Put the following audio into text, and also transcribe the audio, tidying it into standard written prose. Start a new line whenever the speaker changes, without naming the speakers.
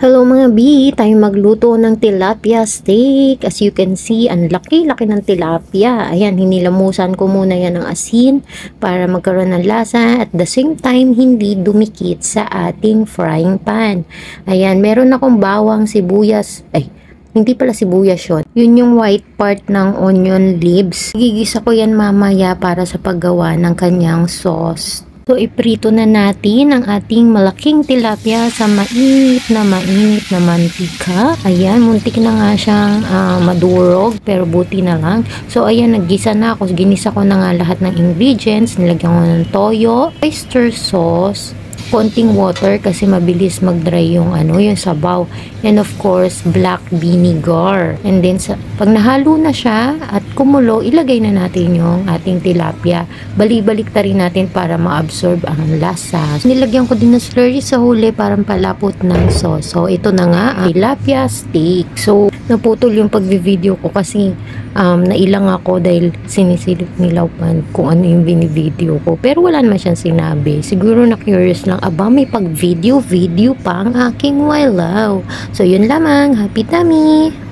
Hello mga B, tayo magluto ng tilapia steak. As you can see, ang laki-laki ng tilapia. Ayan, hinilamusan ko muna yan ng asin para magkaroon ng lasa at the same time hindi dumikit sa ating frying pan. Ayan, meron akong bawang, sibuyas, hindi pala sibuyas yun. Yun yung white part ng onion leaves. Gigisa ko yan mamaya para sa paggawa ng kanyang sauce. So, iprito na natin ang ating malaking tilapia sa mainit na mantika. Ayan, muntik na nga siyang madurog, pero buti na lang. So, ayan, naggisa na ako. Ginisa ko na nga lahat ng ingredients. Nilagyan ko ng toyo, oyster sauce, konting water kasi mabilis mag-dry yung yung sabaw. And of course, black vinegar. And then, pag nahalo na siya at kumulo, ilagay na natin yung ating tilapia. Balik-balik ta rin natin para ma-absorb ang lasa. Nilagyan ko din ng slurry sa huli para palapot ng sauce. So, ito na nga ang tilapia steak. So, naputol yung pag-video ko kasi nailang ako dahil sinisilip nilaw pa kung ano yung binivideo ko. Pero wala naman siyang sinabi. Siguro na-curious lang, may pag-video pa ang aking walaw. So, yun lamang. Happy tummy!